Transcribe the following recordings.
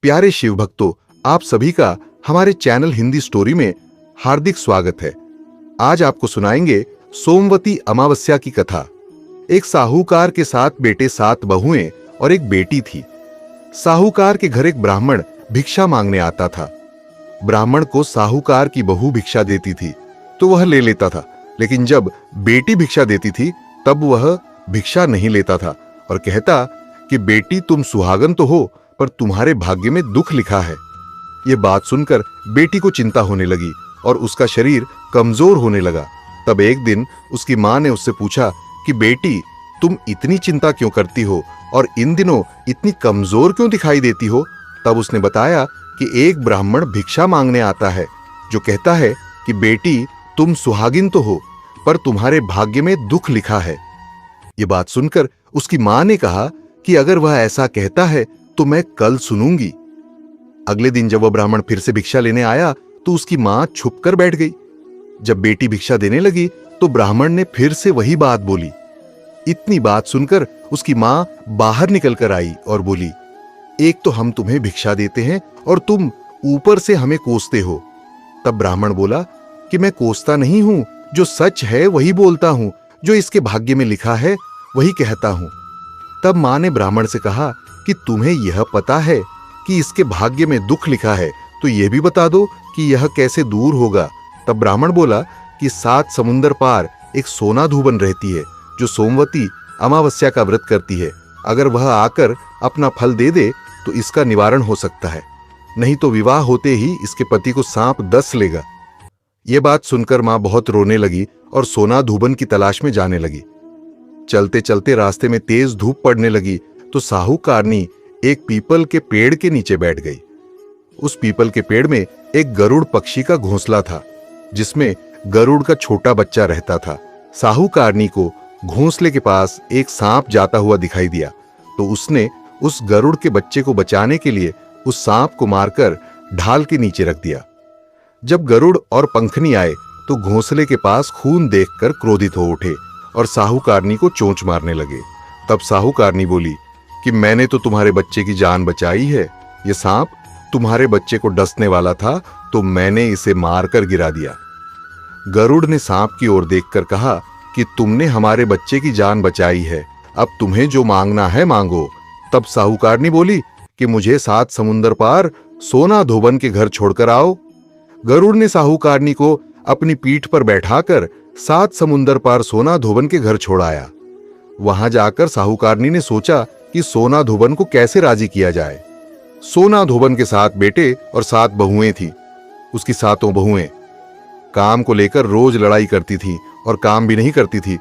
प्यारे शिव भक्तों, आप सभी का हमारे चैनल हिंदी स्टोरी में हार्दिक स्वागत है। आज आपको सुनाएंगे सोमवती अमावस्या की कथा। एक साहूकार के 7 बेटे 7 बहुएं और एक बेटी थी। साहूकार के घर एक ब्राह्मण भिक्षा मांगने आता था। ब्राह्मण को साहूकार की बहू भिक्षा देती थी तो वह ले लेता था, लेकिन जब बेटी भिक्षा देती थी तब वह भिक्षा नहीं लेता था और कहता कि बेटी, तुम सुहागन तो हो, पर तुम्हारे भाग्य में दुख लिखा है। यह बात सुनकर बेटी को चिंता होने लगी और उसका शरीर कमजोर होने लगा। तब एक दिन उसकी मां ने उससे पूछा कि बेटी, तुम इतनी चिंता क्यों करती हो और इन दिनों इतनी कमजोर क्यों दिखाई देती हो? तब उसने बताया कि एक ब्राह्मण भिक्षा मांगने आता है जो कहता है कि बेटी, तुम सुहागिन तो हो, पर तुम्हारे भाग्य में दुख लिखा है। यह बात सुनकर उसकी मां ने कहा कि अगर वह ऐसा कहता है तो मैं कल सुनूंगी। अगले दिन जब वह ब्राह्मण फिर से भिक्षा लेने आया तो उसकी मां छुप कर बैठ गई। जब बेटी भिक्षा देने लगी तो ब्राह्मण ने फिर से वही बात बोली। इतनी बात सुनकर उसकी मां बाहर निकल कर आई और बोली, एक तो हम तुम्हें भिक्षा देते हैं और तुम ऊपर से हमें कोसते हो। तब ब्राह्मण बोला कि मैं कोसता नहीं हूं, जो सच है वही बोलता हूं, जो इसके भाग्य में लिखा है वही कहता हूं। तब मां ने ब्राह्मण से कहा कि तुम्हें यह पता है कि इसके भाग्य में दुख लिखा है, तो यह भी बता दो कि यह कैसे दूर होगा। तब ब्राह्मण बोला कि 7 समुंदर पार एक सोना धूबन रहती है जो सोमवती अमावस्या का व्रत करती है। अगर वह आकर अपना फल दे दे तो इसका निवारण हो सकता है, नहीं तो विवाह होते ही इसके पति को सांप डस लेगा। यह बात सुनकर मां बहुत रोने लगी और सोना धूबन की तलाश में जाने लगी। चलते चलते रास्ते में तेज धूप पड़ने लगी तो साहूकारनी एक पीपल के पेड़ के नीचे बैठ गई। उस पीपल के पेड़ में एक गरुड़ पक्षी का घोंसला था जिसमें गरुड़ का छोटा बच्चा रहता था। साहूकारनी को घोंसले के पास एक सांप जाता हुआ दिखाई दिया तो उसने उस गरुड़ के बच्चे को बचाने के लिए उस सांप को मारकर ढाल के नीचे रख दिया। जब गरुड़ और पंखनी आए तो घोंसले के पास खून देखकर क्रोधित हो उठे और साहूकारनी को चोंच मारने लगे। तब साहूकारनी बोली कि मैंने तो तुम्हारे बच्चे की जान बचाई है। यह सांप तुम्हारे बच्चे को डसने वाला था तो मैंने इसे मारकर गिरा दिया। गरुड़ ने सांप की ओर देखकर कहा कि तुमने हमारे बच्चे की जान बचाई है, अब तुम्हें जो मांगना है मांगो। तब साहूकारनी बोली कि मुझे 7 समुंदर पार सोना धोबन के घर छोड़कर आओ। गरुड़ ने साहूकारनी को अपनी पीठ पर बैठाकर 7 समुंदर पार सोना धोबन के घर छोड़ आया। वहां जाकर साहूकारनी ने सोचा कि सोना धोबन को कैसे राजी किया जाए। सोना धोबन के 7 बेटे और 7 बहुएं थी। उसकी 7 बहुएं काम को लेकर रोज लड़ाई करती थी और काम भी नहीं करती थी।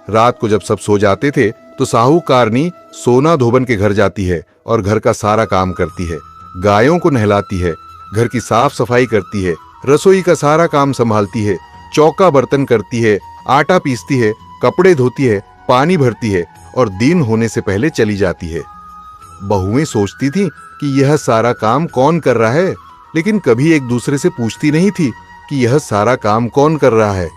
रात को जब सब सो जाते थे तो साहूकारनी सोना धोबन के घर जाती है और घर का सारा काम करती है। गायों को नहलाती है, घर की साफ सफाई करती है, रसोई का सारा काम संभालती है, चौका बर्तन करती है, आटा पीसती है, कपड़े धोती है, पानी भरती है और दिन होने से पहले चली जाती है। बहुएं सोचती थीं कि यह सारा काम कौन कर रहा है, लेकिन कभी एक दूसरे से पूछती नहीं थी कि यह सारा काम कौन कर रहा है।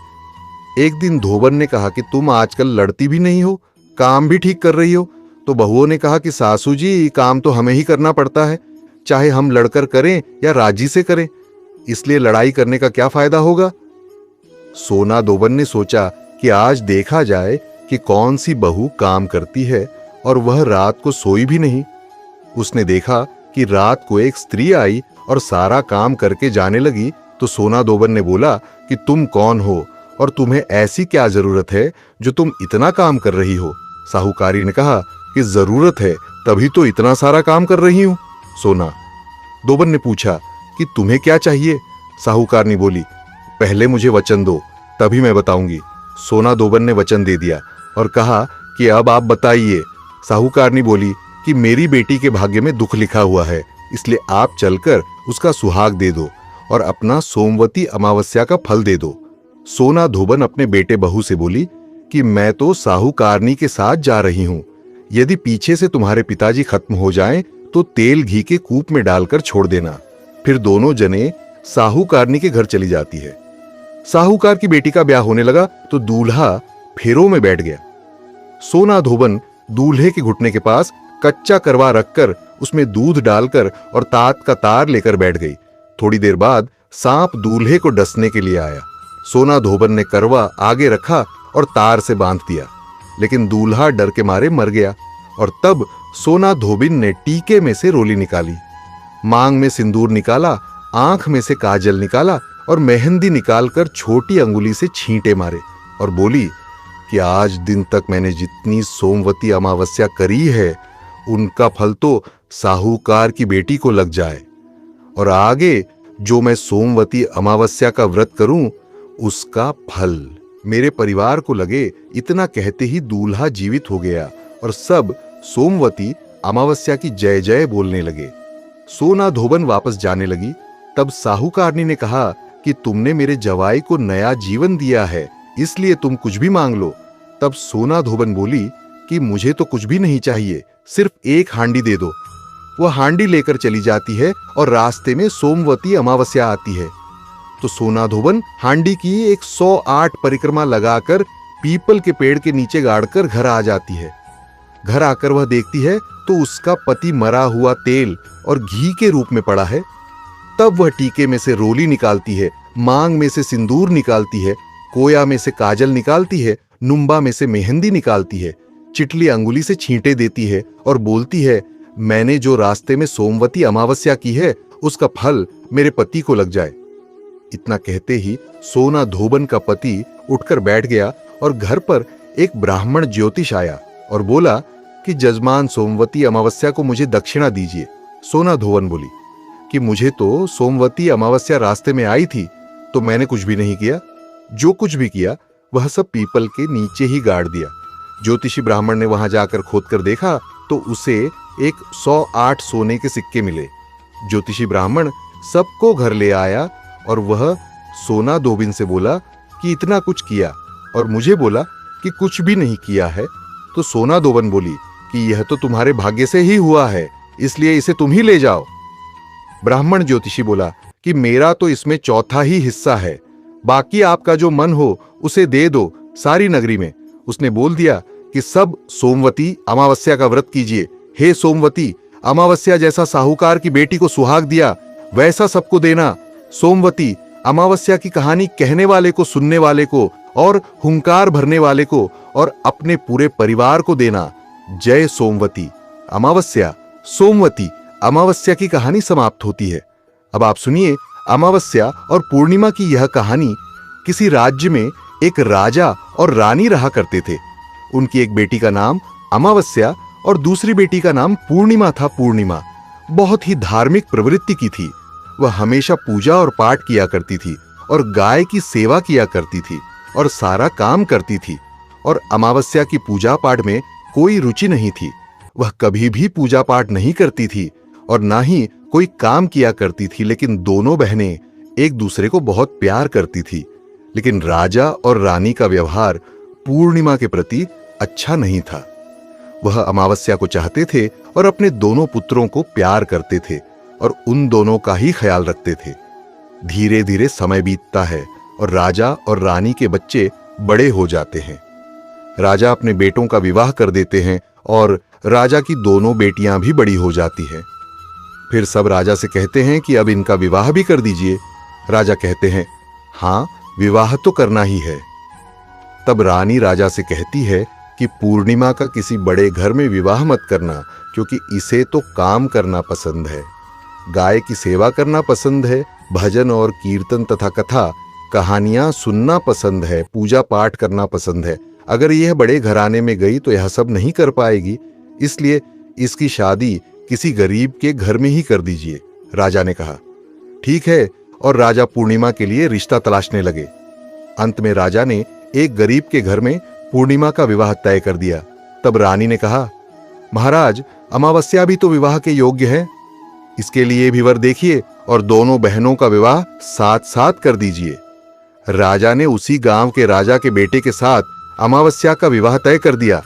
एक दिन धोबन ने कहा कि तुम आजकल लड़ती भी नहीं हो, काम भी ठीक कर रही हो। तो बहुओं ने कहा कि सासू जी, काम तो हमें ही करना पड़ता है, चाहे हम लड़कर करें या राजी से करें, इसलिए लड़ाई करने का क्या फायदा होगा। सोना धोबन ने सोचा कि आज देखा जाए कि कौन सी बहू काम करती है और वह रात को सोई भी नहीं। उसने देखा कि रात को एक स्त्री आई और सारा काम करके जाने लगी तो सोना धोबन ने बोला कि तुम कौन हो और तुम्हें ऐसी क्या जरूरत है जो तुम इतना काम कर रही हो। साहूकारी ने कहा कि जरूरत है तभी तो इतना सारा काम कर रही हूं। सोना धोबन ने पूछा कि तुम्हें क्या चाहिए। साहूकारनी बोली, पहले मुझे वचन दो, तभी मैं बताऊंगी। सोना धोबन ने वचन दे दिया और कहा कि अब आप बताइए। साहूकारनी बोली कि मेरी बेटी के भाग्य में दुख लिखा हुआ है, इसलिए आप चलकर उसका सुहाग दे दो और अपना सोमवती अमावस्या का फल दे दो। सोना धोबन अपने बेटे बहू से बोली कि मैं तो साहूकारनी के साथ जा रही हूं, यदि पीछे से तुम्हारे पिताजी खत्म हो जाएं तो तेल घी के कूप में डालकर छोड़ देना। फिर दोनों जने साहूकारनी के घर चली जाती है। साहूकार की बेटी का ब्याह होने लगा तो दूल्हा फेरों में बैठ गया। सोना धोबन दूल्हे के घुटने के पास कच्चा करवा रखकर उसमें दूध डालकर और तात का तार लेकर बैठ गई। थोड़ी देर बाद सांप दूल्हे को डसने के लिए आया। सोना धोबन ने करवा आगे रखा और तार से बांध दिया, लेकिन दूल्हा डर के मारे मर गया। और तब सोना धोबिन ने टीके में से रोली निकाली, मांग में सिंदूर निकाला, आंख में से काजल निकाला और मेहंदी निकालकर छोटी अंगुली से छींटे मारे और बोली कि आज दिन तक मैंने जितनी सोमवती अमावस्या करी है उनका फल तो साहूकार की बेटी को लग जाए, और आगे जो मैं सोमवती अमावस्या का व्रत करूं उसका फल मेरे परिवार को लगे। इतना कहते ही दूल्हा जीवित हो गया और सब सोमवती अमावस्या की जय जय बोलने लगे। सोना धोबन वापस जाने लगी। तब साहूकारनी ने कहा कि तुमने मेरे जवाई को नया जीवन दिया है, इसलिए तुम कुछ भी मांग लो। तब सोना धोबन बोली कि मुझे तो कुछ भी नहीं चाहिए, सिर्फ एक हांडी दे दो। वह हांडी लेकर चली जाती है और रास्ते में सोमवती अमावस्या आती है। तो सोना धोबन हांडी की 108 परिक्रमा लगाकर पीपल के पेड़ के नीचे गाड़कर घर आ जाती है। घर आकर वह देखती है तो उसका पति मरा हुआ तेल और घी के रूप में पड़ा है। तब वह टीके में से रोली निकालती है, मांग में से सिंदूर निकालती है, कोया में से काजल निकालती है, नुम्बा में से मेहंदी निकालती है, चिटली अंगुली से छींटे देती है और बोलती है मैंने जो रास्ते में सोमवती अमावस्या की है उसका फल मेरे पति को लग जाए। इतना कहते ही सोना धोबन का पति उठकर बैठ गया और घर पर एक ब्राह्मण ज्योतिष आया और बोला कि जजमान सोमवती अमावस्या को मुझे दक्षिणा दीजिए। सोना धोबन बोली कि मुझे तो सोमवती अमावस्या रास्ते में आई थी तो मैंने कुछ भी नहीं किया, जो कुछ भी किया वह सब पीपल के नीचे ही गाड़ दिया। ज्योतिषी ब्राह्मण ने वहां जाकर खोदकर देखा तो उसे एक 108 सोने के सिक्के मिले। ज्योतिषी ब्राह्मण सबको घर ले आया और वह सोना धोबिन से बोला कि इतना कुछ किया और मुझे बोला कि कुछ भी नहीं किया है। तो सोना धोबन बोली कि यह तो तुम्हारे भाग्य से ही हुआ है, इसलिए इसे तुम ही ले जाओ। ब्राह्मण ज्योतिषी बोला कि मेरा तो इसमें चौथा ही हिस्सा है, बाकी आपका जो मन हो उसे दे दो सारी नगरी में। उसने बोल दिया कि सब सोमवती अमावस्या का व्रत कीजिए। हे सोमवती अमावस्या जैसा साहूकार की बेटी को सुहाग दिया वैसा सबको देना। सोमवती अमावस्या की कहानी कहने वाले को, सुनने वाले को और हुंकार भरने वाले को और अपने पूरे परिवार को देना। जय सोमवती अमावस्या। सोमवती अमावस्या की कहानी समाप्त होती है। अब आप सुनिए अमावस्या और पूर्णिमा की यह कहानी। किसी राज्य में एक राजा और रानी रहा करते थे। उनकी एक बेटी का नाम अमावस्या और दूसरी बेटी का नाम पूर्णिमा था। पूर्णिमा बहुत ही धार्मिक प्रवृत्ति की थी। वह हमेशा पूजा और पाठ किया करती थी और गाय की सेवा किया करती थी और सारा काम करती थी, और अमावस्या की पूजा पाठ में कोई रुचि नहीं थी। वह कभी भी पूजा पाठ नहीं करती थी और ना ही कोई काम किया करती थी, लेकिन दोनों बहनें एक दूसरे को बहुत प्यार करती थी। लेकिन राजा और रानी का व्यवहार पूर्णिमा के प्रति अच्छा नहीं था। वह अमावस्या को चाहते थे और अपने दोनों पुत्रों को प्यार करते थे और उन दोनों का ही ख्याल रखते थे। धीरे धीरे समय बीतता है और राजा और रानी के बच्चे बड़े हो जाते हैं। राजा अपने बेटों का विवाह कर देते हैं और राजा की दोनों बेटियां भी बड़ी हो जाती हैं। फिर सब राजा से कहते हैं कि अब इनका विवाह भी कर दीजिए। राजा कहते हैं हाँ, विवाह तो करना ही है। तब रानी राजा से कहती है कि पूर्णिमा का किसी बड़े घर में विवाह मत करना, क्योंकि इसे तो काम करना पसंद है, गाय की सेवा करना पसंद है, भजन और कीर्तन तथा कथा कहानियां सुनना पसंद है, पूजा पाठ करना पसंद है। अगर यह बड़े घराने में गई तो यह सब नहीं कर पाएगी, इसलिए इसकी शादी किसी गरीब के घर में ही कर दीजिए। राजा ने कहा ठीक है, और राजा पूर्णिमा के लिए रिश्ता तलाशने लगे। अंत में राजा ने एक गरीब के घर में पूर्णिमा का विवाह तय कर दिया। तब रानी ने कहा महाराज, अमावस्या भी तो विवाह के योग्य है, इसके लिए भी वर देखिए और दोनों बहनों का विवाह साथ साथ कर दीजिए। राजा ने उसी गांव के राजा के बेटे के साथ अमावस्या का विवाह तय कर दिया।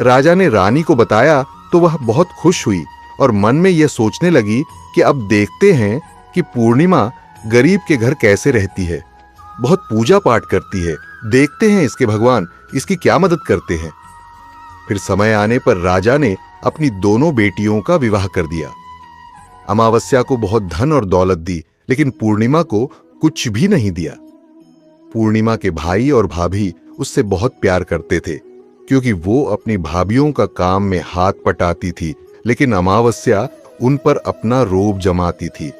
राजा ने रानी को बताया तो वह बहुत खुश हुई और मन में यह सोचने लगी कि अब देखते हैं कि पूर्णिमा गरीब के घर कैसे रहती है, बहुत पूजा पाठ करती है, देखते हैं इसके भगवान इसकी क्या मदद करते हैं। फिर समय आने पर राजा ने अपनी दोनों बेटियों का विवाह कर दिया। अमावस्या को बहुत धन और दौलत दी, लेकिन पूर्णिमा को कुछ भी नहीं दिया। पूर्णिमा के भाई और भाभी उससे बहुत प्यार करते थे, क्योंकि वो अपनी भाभियों का काम में हाथ पटाती थी, लेकिन अमावस्या उन पर अपना रोब जमाती थी।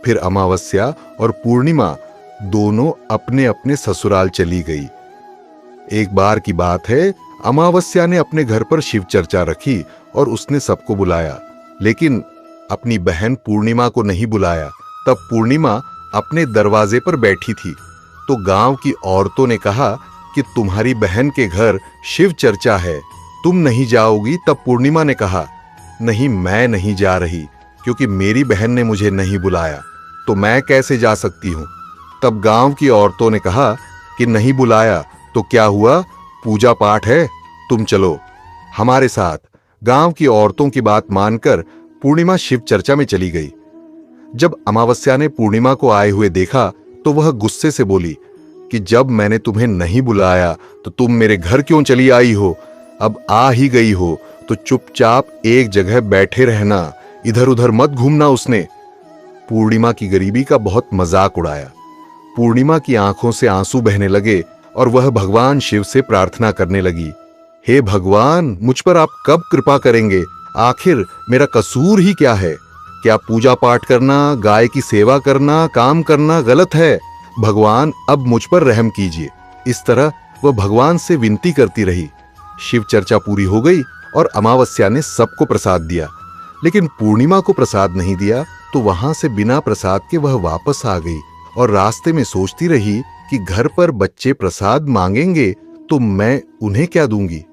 फिर अमावस्या और पूर्णिमा दोनों अपने अपने ससुराल चली गई। एक बार की बात है, अमावस्या ने अपने घर पर शिव चर्चा रखी और उसने सबको बुलाया, लेकिन अपनी बहन पूर्णिमा को नहीं बुलाया। तब पूर्णिमा अपने दरवाजे पर बैठी थी, तो गांव की औरतों ने कहा कि तुम्हारी बहन के घर शिव चर्चा है, तुम नहीं जाओगी। तब पूर्णिमा ने कहा, नहीं, मैं नहीं जा रही, क्योंकि मेरी बहन ने मुझे नहीं बुलाया, तो मैं कैसे जा सकती हूं। तब गांव की औरतों ने कहा कि नहीं बुलाया तो क्या हुआ, पूजा पाठ है, तुम चलो हमारे साथ। गांव की औरतों की बात मानकर पूर्णिमा शिव चर्चा में चली गई। जब अमावस्या ने पूर्णिमा को आए हुए देखा तो वह गुस्से से बोली कि जब मैंने तुम्हें नहीं बुलाया तो तुम मेरे घर क्यों चली आई हो। अब आ ही गई हो तो चुपचाप एक जगह बैठे रहना, इधर उधर मत घूमना। उसने पूर्णिमा की गरीबी का बहुत मजाक उड़ाया। पूर्णिमा की आंखों से आंसू बहने लगे और वह भगवान शिव से प्रार्थना करने लगी, हे भगवान, मुझ पर आप कब कृपा करेंगे। आखिर मेरा कसूर ही क्या है। क्या पूजा पाठ करना, गाय की सेवा करना, काम करना गलत है। भगवान अब मुझ पर रहम कीजिए। इस तरह वह भगवान से विनती करती रही। शिव चर्चा पूरी हो गई और अमावस्या ने सबको प्रसाद दिया, लेकिन पूर्णिमा को प्रसाद नहीं दिया। तो वहां से बिना प्रसाद के वह वापस आ गई और रास्ते में सोचती रही कि घर पर बच्चे प्रसाद मांगेंगे तो मैं उन्हें क्या दूंगी।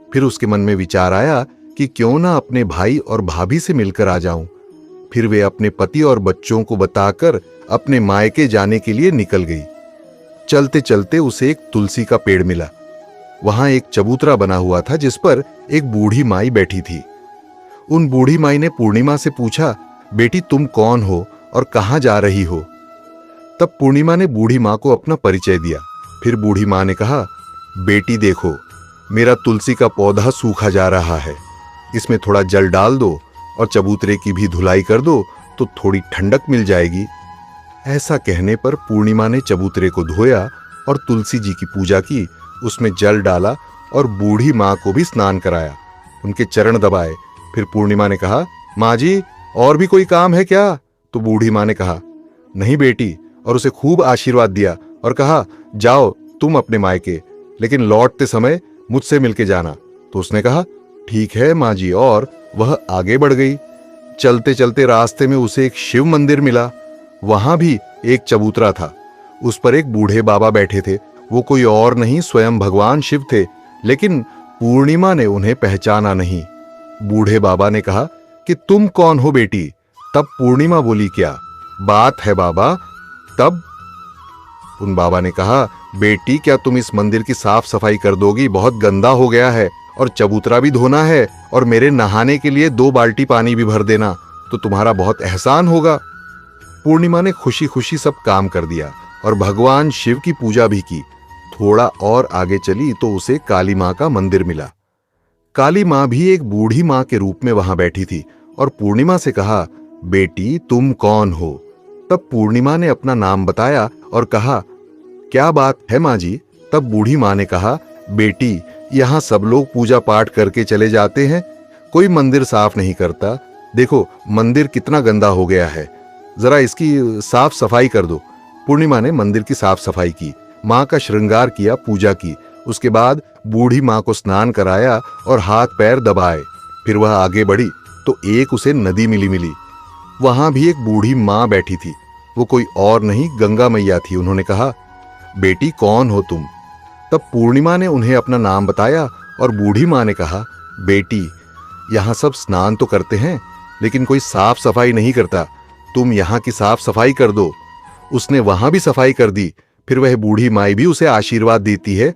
फिर उसके मन में विचार आया कि क्यों ना अपने भाई और भाभी से मिलकर आ जाऊं। फिर वे अपने पति और बच्चों को बताकर अपने मायके जाने के लिए निकल गई। चलते चलते उसे एक तुलसी का पेड़ मिला। वहां एक चबूतरा बना हुआ था जिस पर एक बूढ़ी माई बैठी थी। उन बूढ़ी माई ने पूर्णिमा से पूछा, बेटी तुम कौन हो और कहां जा रही हो। तब पूर्णिमा ने बूढ़ी मां को अपना परिचय दिया। फिर बूढ़ी मां ने कहा, बेटी देखो, मेरा तुलसी का पौधा सूखा जा रहा है, इसमें थोड़ा जल डाल दो और चबूतरे की भी धुलाई कर दो तो थोड़ी ठंडक मिल जाएगी। ऐसा कहने पर पूर्णिमा ने चबूतरे को धोया और तुलसी जी की पूजा की, उसमें जल डाला और बूढ़ी मां को भी स्नान कराया, उनके चरण दबाए। फिर पूर्णिमा ने कहा, माँ जी और भी कोई काम है क्या। तो बूढ़ी मां ने कहा, नहीं बेटी, और उसे खूब आशीर्वाद दिया और कहा, जाओ तुम अपने मायके, लेकिन लौटते समय मुझसे मिलके जाना। तो उसने कहा, ठीक है माँ जी, और वह आगे बढ़ गई। चलते चलते रास्ते में उसे एक शिव मंदिर मिला। वहां भी एक चबूतरा था, उस पर एक बूढ़े बाबा बैठे थे। वो कोई और नहीं, स्वयं भगवान शिव थे, लेकिन पूर्णिमा ने उन्हें पहचाना नहीं। बूढ़े बाबा ने कहा कि तुम कौन हो बेटी। तब पूर्णिमा बोली, क्या बात है बाबा। तब उन बाबा ने कहा, बेटी क्या तुम इस मंदिर की साफ सफाई कर दोगी, बहुत गंदा हो गया है और चबूतरा भी धोना है, और मेरे नहाने के लिए 2 बाल्टी पानी भी भर देना, तो तुम्हारा बहुत एहसान होगा। पूर्णिमा ने खुशी खुशी सब काम कर दिया और भगवान शिव की पूजा भी की। थोड़ा और आगे चली तो उसे काली मां का मंदिर मिला। काली मां भी एक बूढ़ी मां के रूप में वहां बैठी थी और पूर्णिमा से कहा, बेटी तुम कौन हो। तब पूर्णिमा ने अपना नाम बताया और कहा, क्या बात है माँ जी। तब बूढ़ी माँ ने कहा, बेटी यहाँ सब लोग पूजा पाठ करके चले जाते हैं, कोई मंदिर साफ नहीं करता। देखो मंदिर कितना गंदा हो गया है, जरा इसकी साफ सफाई कर दो। पूर्णिमा ने मंदिर की साफ सफाई की, माँ का श्रृंगार किया, पूजा की। उसके बाद बूढ़ी माँ को स्नान कराया और हाथ पैर दबाए। फिर वह आगे बढ़ी तो एक उसे नदी मिली। वहां भी एक बूढ़ी माँ बैठी थी। वो कोई और नहीं, गंगा मैया थी। उन्होंने कहा, बेटी कौन हो तुम। तब पूर्णिमा ने उन्हें अपना नाम बताया और बूढ़ी माँ ने कहा, बेटी यहाँ सब स्नान तो करते हैं लेकिन कोई साफ सफाई नहीं करता, तुम यहाँ की साफ सफाई कर दो। उसने वहां भी सफाई कर दी। फिर वह बूढ़ी माई भी उसे आशीर्वाद देती है।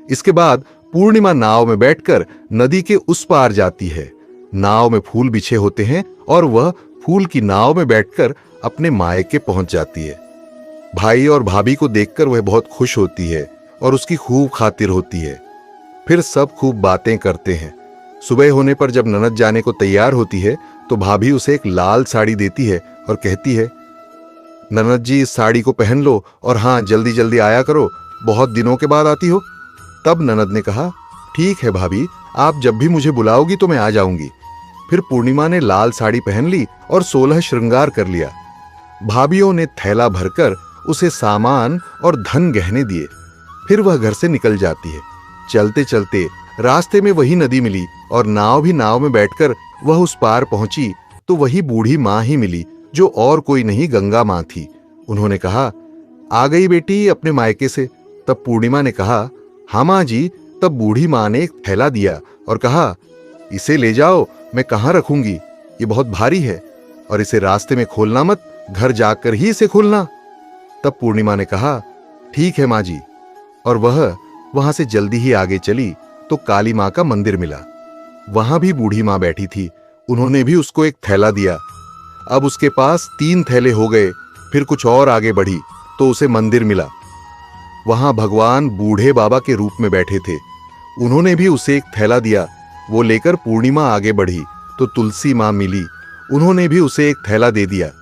इसके बाद पूर्णिमा नाव में बैठकर नदी के उस पार जाती है। नाव में फूल बिछे होते हैं और वह फूल की नाव में बैठकर अपने मायके पहुंच जाती है। भाई और भाभी को देखकर वह बहुत खुश होती है और उसकी खूब खातिर होती है। फिर सब खूब बातें करते हैं। सुबह होने पर जब ननद जाने को तैयार होती है तो भाभी उसे एक लाल साड़ी देती है और कहती है, ननद जी इस साड़ी को पहन लो और हाँ जल्दी जल्दी आया करो, बहुत दिनों के बाद आती हो। तब ननद ने कहा, ठीक है भाभी, आप जब भी मुझे बुलाओगी तो मैं आ जाऊंगी। फिर पूर्णिमा ने लाल साड़ी पहन ली और 16 श्रृंगार कर लिया। भाभीियों ने थैला भरकर उसे सामान और धन गहने दिए। फिर वह घर से निकल जाती है। चलते चलते रास्ते में वही नदी मिली और नाव में बैठकर वह उस पार पहुंची तो वही बूढ़ी माँ ही मिली, जो और कोई नहीं गंगा माँ थी। उन्होंने कहा, आ गई बेटी अपने मायके से। तब पूर्णिमा ने कहा, हाँ माँ जी। तब बूढ़ी माँ ने एक थैला दिया और कहा, इसे ले जाओ, मैं कहाँ रखूंगी, ये बहुत भारी है और इसे रास्ते में खोलना मत, घर जाकर ही इसे खोलना। तब पूर्णिमा ने कहा, ठीक है माँ जी। और वह वहां से जल्दी ही आगे चली तो काली माँ का मंदिर मिला। वहां भी बूढ़ी माँ बैठी थी। उन्होंने भी उसको एक थैला दिया। अब उसके पास 3 थैले हो गए। फिर कुछ और आगे बढ़ी तो उसे मंदिर मिला। वहां भगवान बूढ़े बाबा के रूप में बैठे थे। उन्होंने भी उसे एक थैला दिया। वो लेकर पूर्णिमा आगे बढ़ी तो तुलसी माँ मिली। उन्होंने भी उसे एक थैला दे दिया।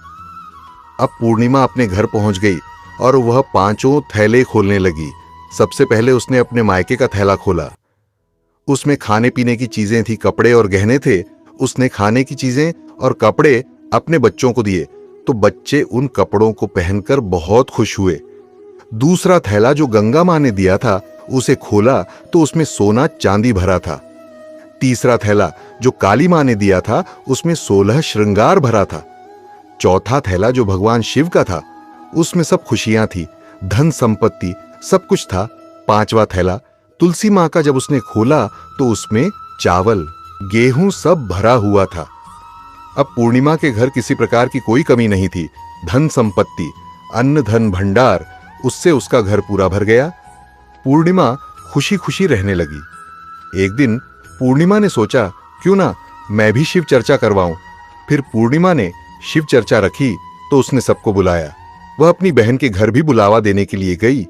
अब पूर्णिमा अपने घर पहुंच गई और वह 5 थैले खोलने लगी। सबसे पहले उसने अपने मायके का थैला खोला। उसमें खाने पीने की चीजें थी, कपड़े और गहने थे। उसने खाने की चीजें और कपड़े अपने बच्चों को दिए तो बच्चे उन कपड़ों को पहनकर बहुत खुश हुए। दूसरा थैला जो गंगा माँ ने दिया था उसे खोला तो उसमें सोना चांदी भरा था। तीसरा थैला जो काली माँ ने दिया था उसमें 16 श्रृंगार भरा था। चौथा थैला जो भगवान शिव का था उसमें सब खुशियां थी, धन संपत्ति सब कुछ था। 5वां थैला तुलसी माँ का जब उसने खोला तो उसमें चावल गेहूं सब भरा हुआ था। अब पूर्णिमा के घर किसी प्रकार की कोई कमी नहीं थी। धन संपत्ति, अन्न धन भंडार, उससे उसका घर पूरा भर गया। पूर्णिमा खुशी खुशी रहने लगी। एक दिन पूर्णिमा ने सोचा, क्यों ना मैं भी शिव चर्चा करवाऊं। फिर पूर्णिमा ने शिव चर्चा रखी तो उसने सबको बुलाया। वह अपनी बहन के घर भी बुलावा देने के लिए गई।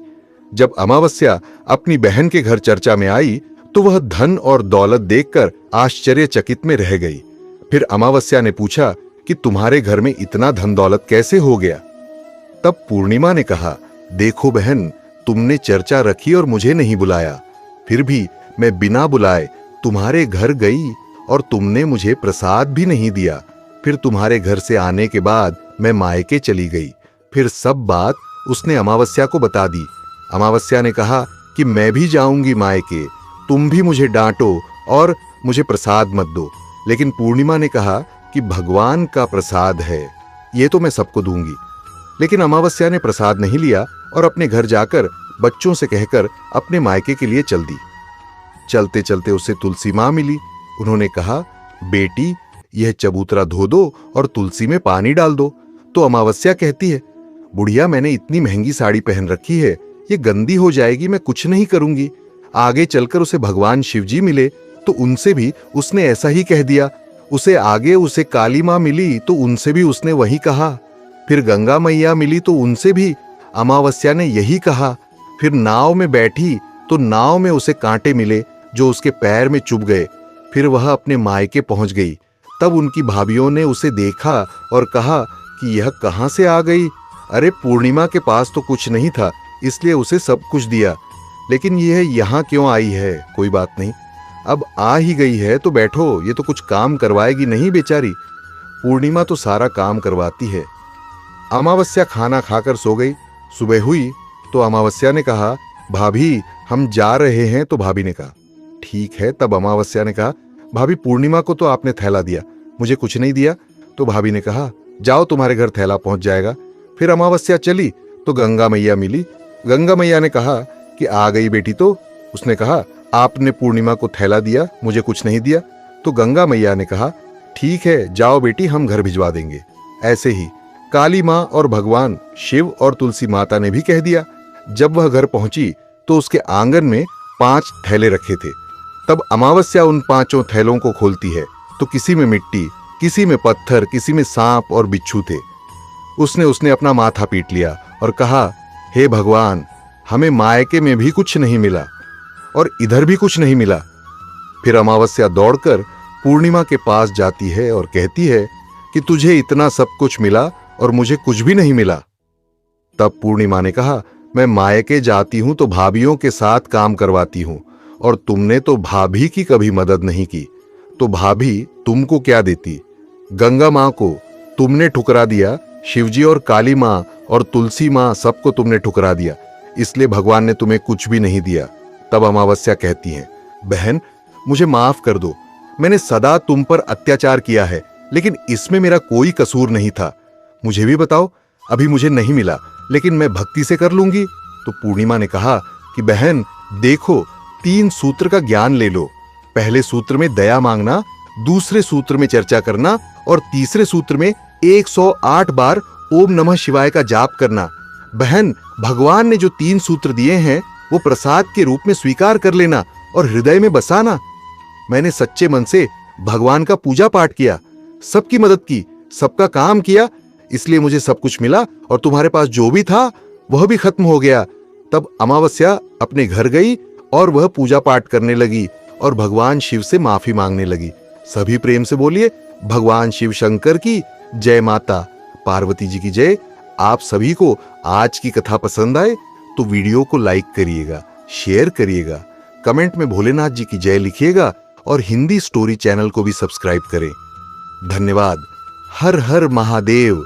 जब अमावस्या अपनी बहन के घर चर्चा में आई तो वह धन और दौलत देखकर आश्चर्यचकित में रह गई। फिर अमावस्या ने पूछा कि तुम्हारे घर में इतना धन दौलत कैसे हो गया। तब पूर्णिमा ने कहा, देखो बहन, तुमने चर्चा रखी और मुझे नहीं बुलाया, फिर भी मैं बिना बुलाए तुम्हारे घर गई और तुमने मुझे प्रसाद भी नहीं दिया। फिर तुम्हारे घर से आने के बाद मैं मायके चली गई। फिर सब बात उसने अमावस्या को बता दी। अमावस्या ने कहा कि मैं भी जाऊंगी मायके, तुम भी मुझे डांटो और मुझे प्रसाद मत दो। लेकिन पूर्णिमा ने कहा कि भगवान का प्रसाद है, ये तो मैं सबको दूंगी। लेकिन अमावस्या ने प्रसाद नहीं लिया और अपने घर जाकर बच्चों से कहकर अपने मायके के लिए चल दी। चलते चलते उसे तुलसी माँ मिली। उन्होंने कहा, बेटी यह चबूतरा धो दो और तुलसी में पानी डाल दो। तो अमावस्या कहती है, बुढ़िया मैंने इतनी महंगी साड़ी पहन रखी है, ये गंदी हो जाएगी, मैं कुछ नहीं करूंगी। आगे चलकर उसे भगवान शिवजी मिले तो उनसे भी उसने ऐसा ही कह दिया। उसे काली माँ मिली तो उनसे भी उसने वही कहा। फिर गंगा मैया मिली तो उनसे भी अमावस्या ने यही कहा। फिर नाव में बैठी तो नाव में उसे कांटे मिले जो उसके पैर में चुभ गए। फिर वह अपने मायके पहुंच गई। तब उनकी भाभीियों ने उसे देखा और कहा कि यह कहां से आ गई। अरे पूर्णिमा के पास तो कुछ नहीं था, इसलिए उसे सब कुछ दिया, लेकिन यह यहाँ क्यों आई है। कोई बात नहीं, अब आ ही गई है तो बैठो, ये तो कुछ काम करवाएगी नहीं बेचारी। पूर्णिमा तो सारा काम करवाती है। अमावस्या खाना खाकर सो गई। सुबह हुई तो अमावस्या ने कहा, भाभी हम जा रहे हैं। तो भाभी ने कहा, ठीक है। तब अमावस्या ने कहा, भाभी पूर्णिमा को तो आपने थैला दिया, मुझे कुछ नहीं दिया। तो भाभी ने कहा, जाओ तुम्हारे घर थैला पहुंच जाएगा। फिर अमावस्या चली तो गंगा मैया मिली। गंगा मैया ने कहा कि आ गई बेटी। तो उसने कहा, आपने पूर्णिमा को थैला दिया, मुझे कुछ नहीं दिया। तो गंगा मैया ने कहा, ठीक है जाओ बेटी, हम घर भिजवा देंगे। ऐसे ही काली माँ और भगवान शिव और तुलसी माता ने भी कह दिया। जब वह घर पहुंची तो उसके आंगन में 5 थैले रखे थे। तब अमावस्या उन 5 थैलों को खोलती है तो किसी में मिट्टी, किसी में पत्थर, किसी में सांप और बिच्छू थे। उसने अपना माथा पीट लिया और कहा, हे भगवान, हमें मायके में भी कुछ नहीं मिला और इधर भी कुछ नहीं मिला। फिर अमावस्या दौड़कर पूर्णिमा के पास जाती है और कहती है कि तुझे इतना सब कुछ मिला और मुझे कुछ भी नहीं मिला। तब पूर्णिमा ने कहा, मैं मायके जाती हूं तो भाभियों के साथ काम करवाती हूं, और तुमने तो भाभी की कभी मदद नहीं की, तो भाभी तुमको क्या देती? गंगा मां को तुमने ठुकरा दिया, शिवजी और काली मां और तुलसी मां सबको तुमने ठुकरा दिया, इसलिए भगवान ने तुम्हें कुछ भी नहीं दिया। तब अमावस्या कहती है, बहन मुझे माफ कर दो, मैंने सदा तुम पर अत्याचार किया है, लेकिन इसमें मेरा कोई कसूर नहीं था। मुझे भी बताओ, अभी मुझे नहीं मिला लेकिन मैं भक्ति से कर लूंगी। तो पूर्णिमा ने कहा कि बहन देखो, 3 सूत्र का ज्ञान ले लो। पहले सूत्र में दया मांगना, दूसरे सूत्र में चर्चा करना और तीसरे सूत्र में 108 बार ओम नमः शिवाय का जाप करना। बहन, भगवान ने जो 3 सूत्र दिए हैं वो प्रसाद के रूप में स्वीकार कर लेना और हृदय में बसाना। मैंने सच्चे मन से भगवान का पूजा पाठ किया, सबकी मदद की, सबका काम किया, इसलिए मुझे सब कुछ मिला और तुम्हारे पास जो भी था वह भी खत्म हो गया। तब अमावस्या अपने घर गई और वह पूजा पाठ करने लगी और भगवान शिव से माफी मांगने लगी। सभी प्रेम से बोलिए, भगवान शिव शंकर की जय, माता पार्वती जी की जय। आप सभी को आज की कथा पसंद आए तो वीडियो को लाइक करिएगा, शेयर करिएगा, कमेंट में भोलेनाथ जी की जय लिखिएगा और हिंदी स्टोरी चैनल को भी सब्सक्राइब करें। धन्यवाद। हर हर महादेव।